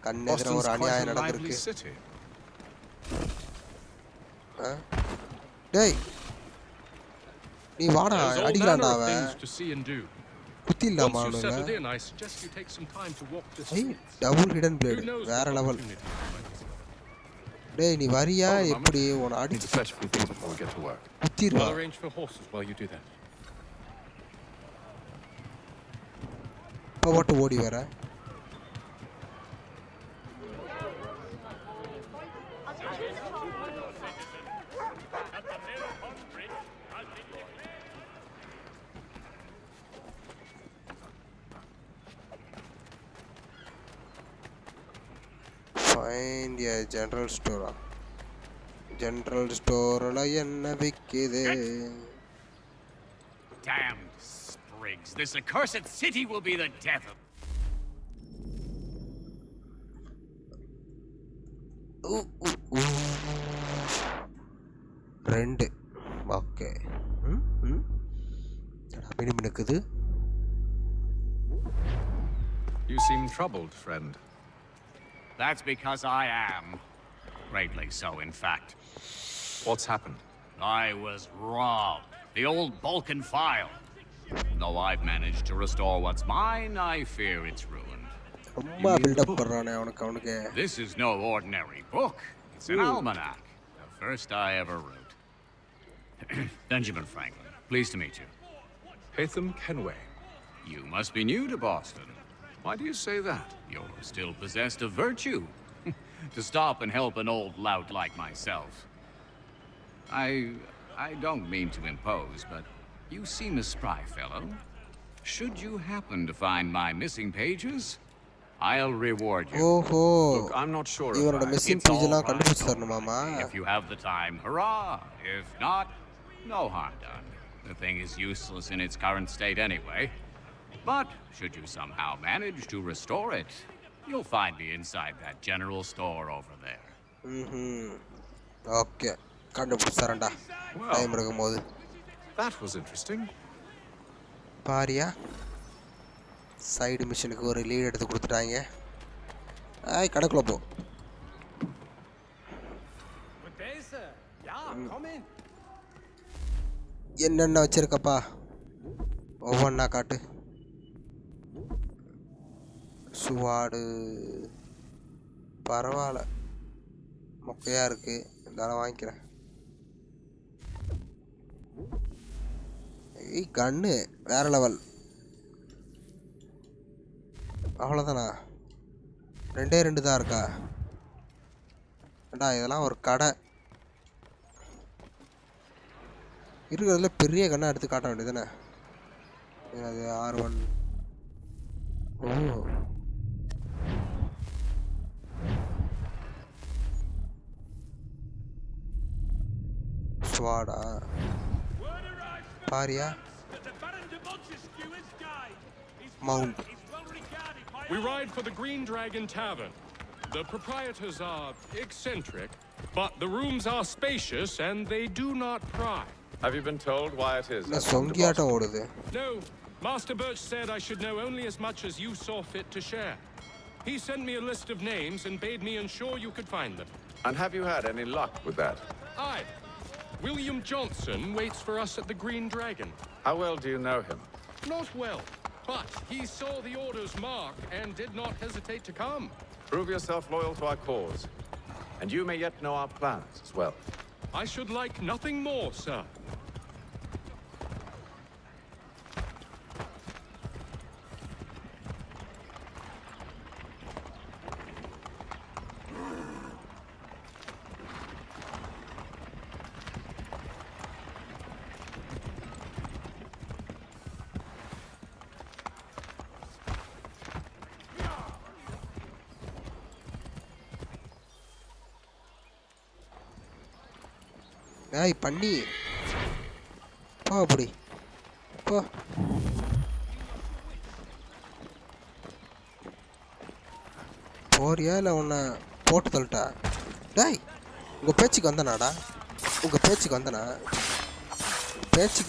கண்ணெதிர ஒரு அநியாயம் நடந்திருக்கு டேய் நீ வாடா அடிக்கலாம்டா அவன் குத்திடலாமா டபுள் ஹிடன் பிளேடு வேற லெவல் டேய் நீ வரியா எப்படி உன அடிச்சு குத்திடுவா இப்போ மட்டும் ஓடி வர Find a general store. General store la enna vikkide. Damned sprigs. This accursed city will be the death of. Friend. Okay. You seem troubled, friend. That's because I am. Greatly so, in fact. What's happened? I was robbed. The old Balkan file. Though I've managed to restore what's mine, I fear it's ruined. This is no ordinary book. It's an almanac. The first I ever wrote. Benjamin Franklin, pleased to meet you. Hatham Kenway. You must be new to Boston. Why do you say that? You're still possessed of virtue. To stop and help an old lout like myself. I don't mean to impose, but you seem a spry fellow. Should you happen to find my missing pages, I'll reward you. Look, I'm not sure if missing pages If you have the time, hurrah. If not, no harm done. The thing is useless in its current state anyway. But should you somehow manage to restore it, you'll find me inside that general store over there. Okay. Well, that was interesting. Paria. Side mission ku oru lead eduthu kuduttaanga. Ay kadakula po. Good day, sir. Yeah, come in. என்னென்ன வச்சிருக்கப்பா ஒவ்வொன்றா காட்டு சுவாடு பரவாயில்ல மொக்கையாக இருக்குது இருந்தாலும் வாங்கிக்கிறேன் கண்ணு வேற லெவல் அவ்வளோதானா 2 தான் இருக்கா ஏண்டா இதெல்லாம் ஒரு கடை இருக்கிறதுல பெரிய கண்ணை எடுத்து காட்ட வேண்டியதுதானே அது R1 O ஸ்வாடா Bharia mount We ride for the Green Dragon Tavern. The proprietors are eccentric, but the rooms are spacious and they do not pry. Have you been told why it is? No. Master Birch said I should know only as much as you saw fit to share. He sent me a list of names and bade me ensure you could find them. And have you had any luck with that? Aye. William Johnson waits for us at the Green Dragon. How well do you know him? Not well, but he saw the order's mark and did not hesitate to come. Prove yourself loyal to our cause, and you may yet know our plans as well. I should like nothing more, sir. ஏய் பண்ணி போ அப்படி போ. போறியா இல்லை உன்னை போட்டு தள்ளிட்டா? டேய் உங்கள் பேச்சுக்கு வந்தனாடா, உங்கள் பேச்சுக்கு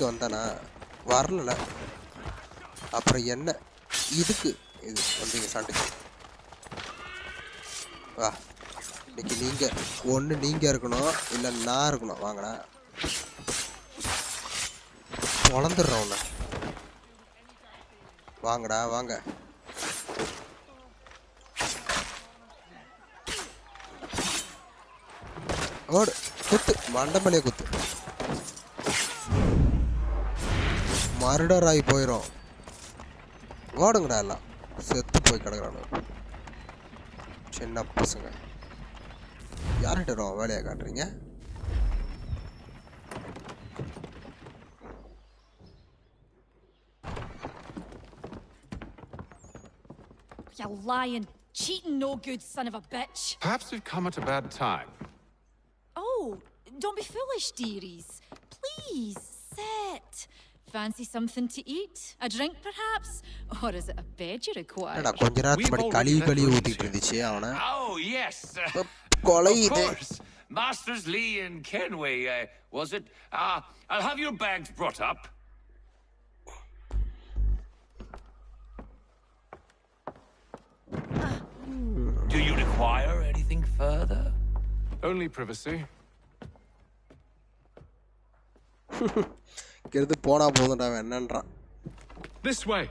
வந்தனா வரல. அப்புறம் என்ன இதுக்கு இது வந்தீங்க சண்டைக்கு? வா, இன்னைக்கு நீங்கள் ஒன்று நீங்கள் இருக்கணும் இல்லை நான் இருக்கணும். வாங்கடா, வளர்ந்துடுறோம் ஒன்று. வாங்கடா வாங்க. ஓடு, குத்து, மண்டமலையை குத்து. மர்டர் ஆகி போயிடும். ஓடுங்கடா, எல்லாம் செத்து போய் கிடக்குறானு சின்ன பசங்க. யார்கிட்ட வேலையை காட்டுறீங்க? You lying, cheating, no good son of a bitch. Perhaps we've come at a bad time. Oh, don't be foolish, dearies. Please, sit. Fancy something to eat? A drink, perhaps? Or is it a bed you require? Oh, yes. Of course. Masters Lee and Kenway, was it? I'll have your bags brought up. Do you require anything further? Only privacy. This way.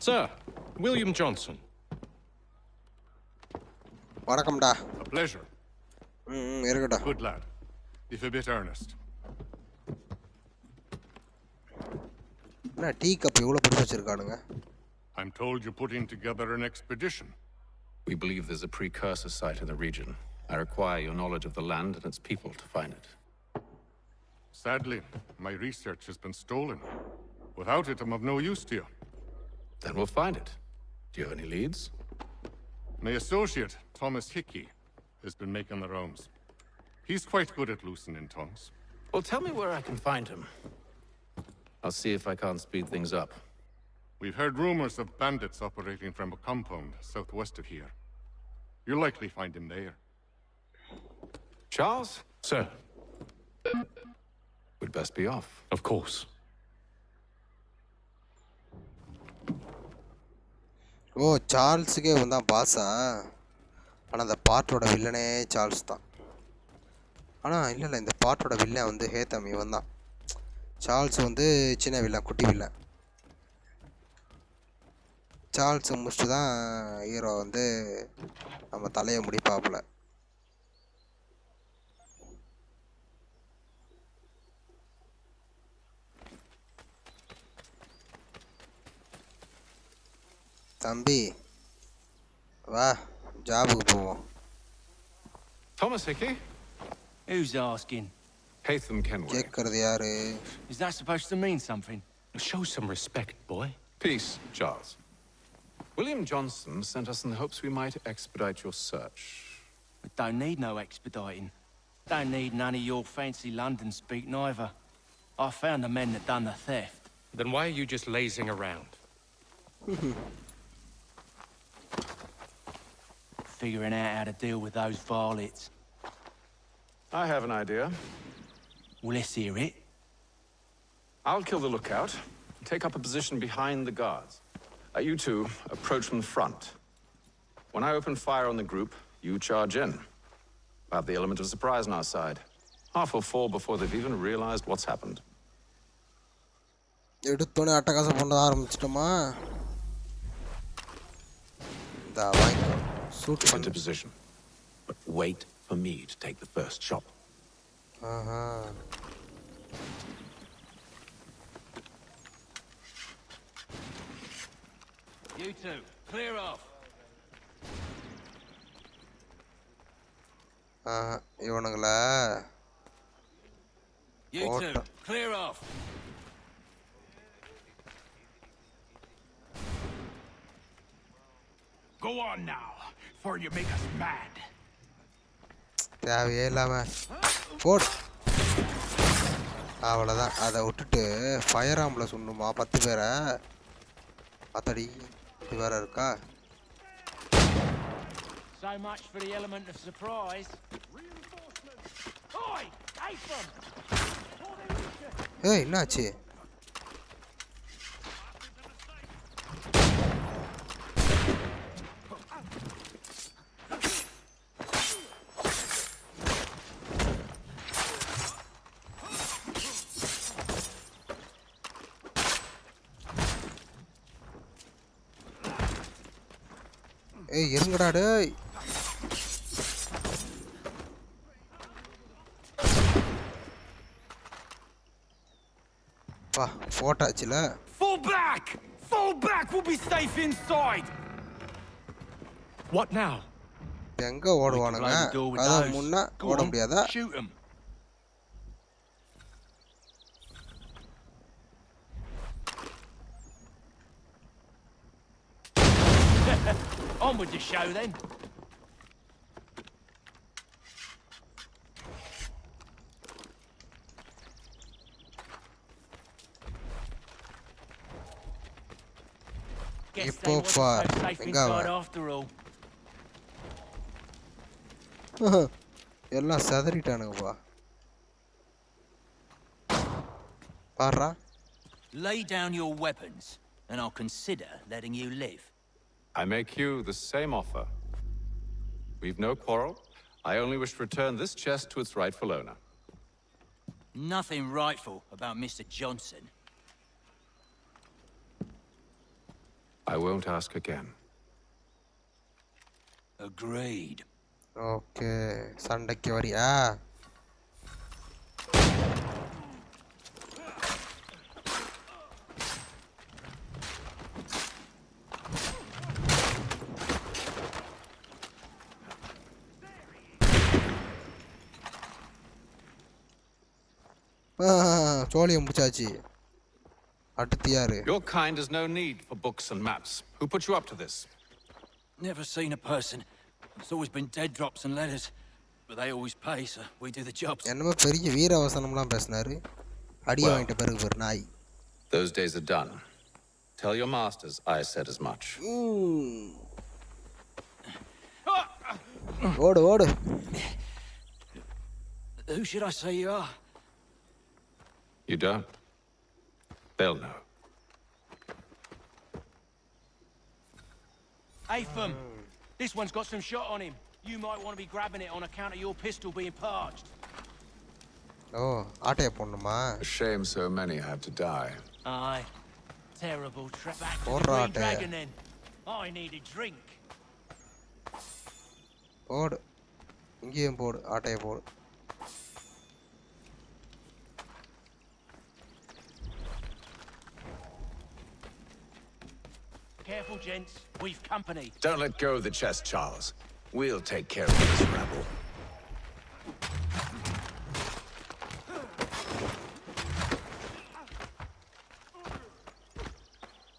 Sir, William Johnson. வணக்கம்டா. A pleasure. இருக்கடா. Good lad. If a bit earnest. என்ன tea cup இவ்வளவு பெருசா வச்சிருக்கானுங்க? I'm told you're putting together an expedition. We believe there's a precursor site in the region. I require your knowledge of the land and its people to find it. Sadly, my research has been stolen. Without it, I'm of no use to you. Then we'll find it. Do you have any leads? My associate, Thomas Hickey, has been making the rounds. He's quite good at loosening tongues. Well, tell me where I can find him. I'll see if I can't speed things up. We've heard rumors of bandits operating from a compound southwest of here. You'll likely find him there. Charles? Sir. We'd best be off. Of course. ஓ, சார்ல்ஸுக்கே வந்தான் பாஸா? ஆனால் அந்த பாட்டோட வில்லனே Charles தான். ஆனால் இல்லை இந்த பாட்டோட villain வந்து ஹேத்தம் இவன் தான். சார்ல்ஸ் வந்து சின்ன வில்லன், குட்டி வில்லன். சார்ல்ஸ் முடிச்சுட்டு தான் ஹீரோ வந்து நம்ம தலையை முடிப்பாப்புல. தம்பி வா, ஜாபுக்கு போவோம். Thomas Hickey? Who's asking? Hatham Kenway. கேட்கறது யாரு? Is that supposed to mean something? Show some respect, boy. Peace, Charles. William Johnson sent us in the hopes we might expedite your search. We don't need no expediting. Don't need none of your fancy London speak neither. I found the men that done the theft. Then why are you just lazing around? Figuring out how to deal with those varlets. I have an idea. Well, let's hear it. I'll kill the lookout and take up a position behind the guards. You two approach from the front. When I open fire on the group, you charge in. We'll have the element of surprise on our side. Half will fall before they've even realized what's happened. எடுத்தோனே அட்டகாசம் பண்ண ஆரம்பிச்சிட்டோமா? இந்த வாங்க shoot into position. But wait for me to take the first shot. You two, clear off. இவனுங்களா You two, clear off. Go on now, before you make us mad. தேவையே இல்லாம போடு. அவ்வளோதான். அதை விட்டுட்டு ஃபயர் ஆம்பில் சுண்ணுமா 10 பேரை அத்தடி இது வேற இருக்கா? So much for the element of surprise. Oi, Apham! ஏய் என்னாச்சு? ஏய் இருங்கடா டேய். பா போட்டாச்சுல. Fall back! Fall back! We'll be safe inside! What now? எங்க ஓடுவானுங்க? அத முன்ன ஓட முடியாதா? Shoot them. On with the show then. Guess they wasn't so safe inside after all. எல்லாம் சதறிட்டானுங்கப்பா. பாறா. Lay down your weapons, and I'll consider letting you live. I make you the same offer. We've no quarrel. I only wish to return this chest to its rightful owner. Nothing rightful about Mr. Johnson. I won't ask again. Agreed. Okay, சண்டைக்கு வரியா? சோழியம் முடிச்சாச்சு. அடுத்து யாரு? Your kind has no need for books and maps. Who put you up to this? Never seen a person. It's always been dead drops and letters. But they always pay, so we do the jobs. என்னமோ பெரிய வீர வசனம்லாம் பேசினாரு. அடி வாங்கிட்ட பிறகு பேர் நாய். Those days are done. Tell your masters I said as much. ஓடு ஓடு. Who should I say you are? You don't? They'll know. Apham, this one's got some shot on him. You might want to be grabbing it on account of your pistol being parched. Oh, ஆட்டைய போடணுமா? A shame so many had to die. Aye. Terrible trap. Back to the Porra Green ஆட்டைய. Dragon then. I need a drink. போடு. இங்கேயும் போடு. ஆட்டைய போடு. Careful, gents. We've company. Don't let go of the chest, Charles. We'll take care of this rabble.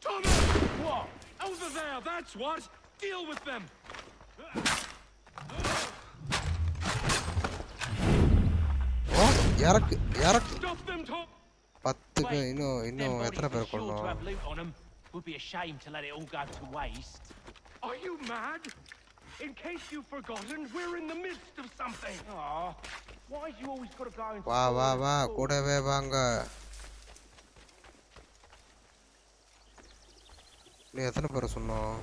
Thomas! What? Over there, that's what! Deal with them! இறக்கு இறக்கு. Stop them, Tom! 10க்கு இன்னும் எத்தனை பேர் Sure to கொள்ளணும்? have loot on them. Would be a shame to let it all go to waste. Are you mad? In case you've forgotten, we're in the midst of something. Aw, why you always got to go and... வா வா வா கூடவே வாங்க. நீ எத்தனை பேர் சொன்னோம்?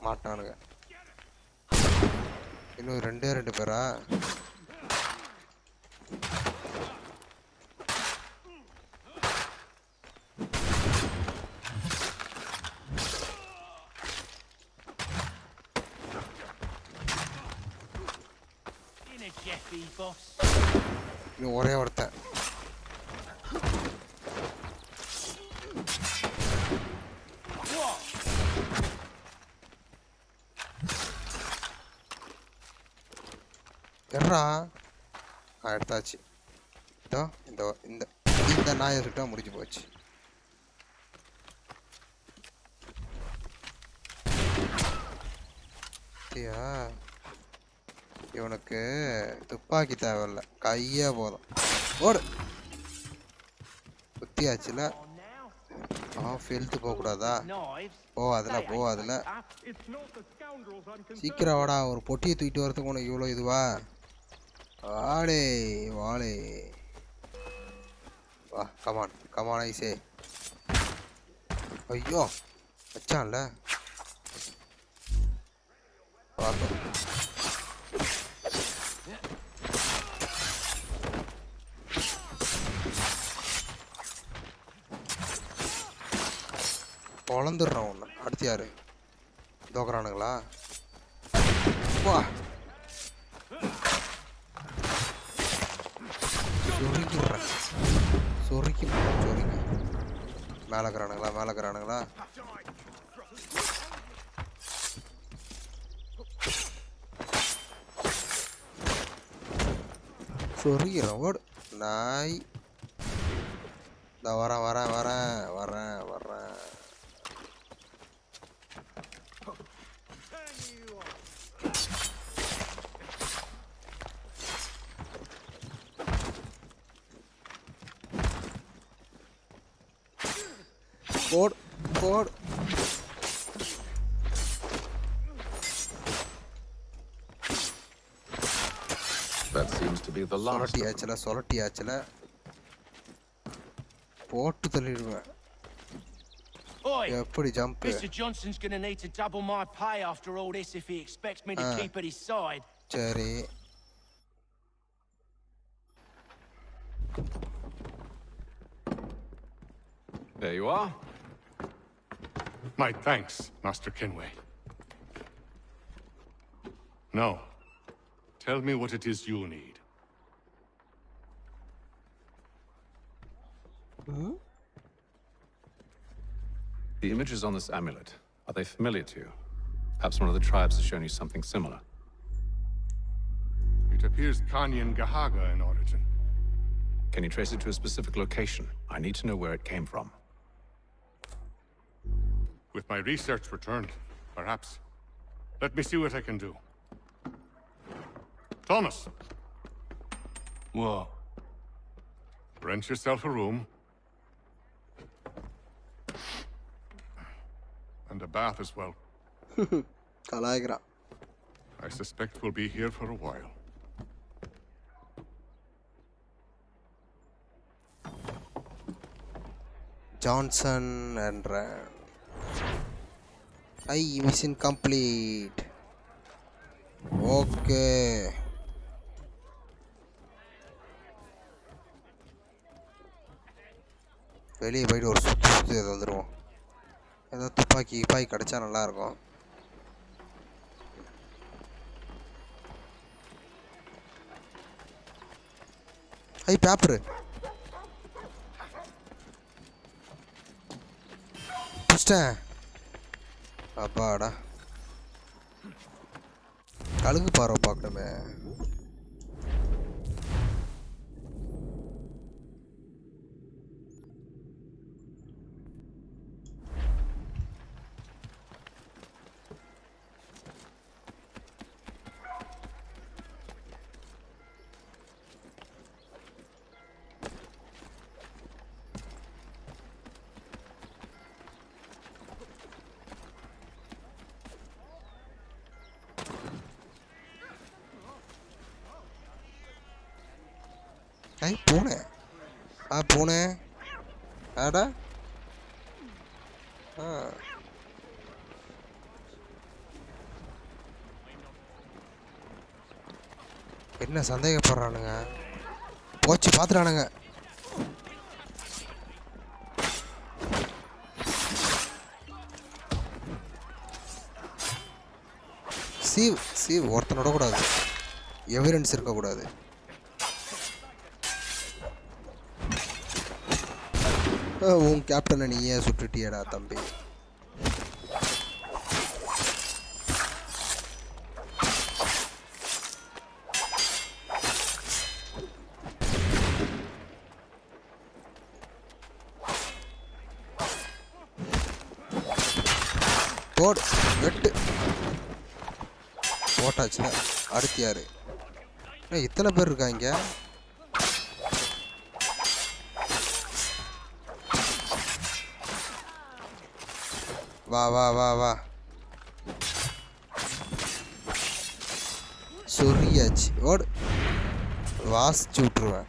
மாட்டானுங்க. இன்னும் ரெண்டு பேரா? Jeffy, boss. இன்னும் ஒரே ஒருத்தன். எறா எடுத்தாச்சு. இதோ இந்த நாயை சுட்டா முடிஞ்சு போச்சு. இவனுக்கு துப்பாக்கி தேவையில்ல, கையே போதும். ஓடு. குத்தியாச்சுல. ஹெல்த் போகக்கூடாதா? போகாதுல. சீக்கிரம் வாடா, ஒரு பொட்டியை தூக்கிட்டு வரதுக்கு உனக்கு இவ்வளோ இதுவா? வாடே வா, கமான் ஐசே. ஐயோ வச்சான்ல. பொழந்துடுறான் ஒன்று. அடுத்து யாரு தோக்குறானுங்களா? வா சொருக்கி மேலக்கிறானுங்களா? சொருக்கிறோம். ஓடு நாய். வரேன். போடு. That seems to be the last. சொலட்டியாச்சுல. போட்டு தள்ளிடுவேன். எப்படி jump? Mr. Johnson's gonna need to double my pay after all this if he expects me to keep at his side. சரி. There you are. My thanks, Master Kenway. Now, tell me what it is you need. The images on this amulet, are they familiar to you? Perhaps one of the tribes has shown you something similar. It appears Kanyan Gahaga in origin. Can you trace it to a specific location? I need to know where it came from. With my research returned, perhaps. Let me see what I can do. Thomas! What? Rent yourself a room. And a bath as well. I suspect we'll be here for a while. Johnson and mission complete. Okay. வெளியே போயிட்டு ஒரு சுற்றி வந்துடுவோம். ஏதோ துப்பாக்கி கிடைச்சா நல்லா இருக்கும். பேப்பரு பிடிச்சிட்டேன். அப்பாடா, கழுகு பார்வை பார்க்கணுமே. பூனை பூனை ஆடா. என்ன சந்தேகப்படுறானுங்க? போச்சு பார்த்துட்டானுங்க. சீவ் ஒருத்தனோட கூடாது, எவிடன்ஸ் இருக்கக்கூடாது. உன் கேப்டனை நீ ஏன் சுட்டுட்டியடா தம்பி? போடு வெட்டு போட்டாச்சு. அடுத்து யாரு? இத்தனை பேர் இருக்காங்க. வா வா வா வா சொரியாச்சு. ஓடு வாசிச்சு விட்டுருவேன்.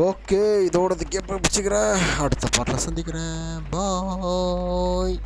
ஓகே, இதோட கேப்பை பிடிச்சிக்கிறேன். அடுத்த பாட்டில் சந்திக்கிறேன். பாய்.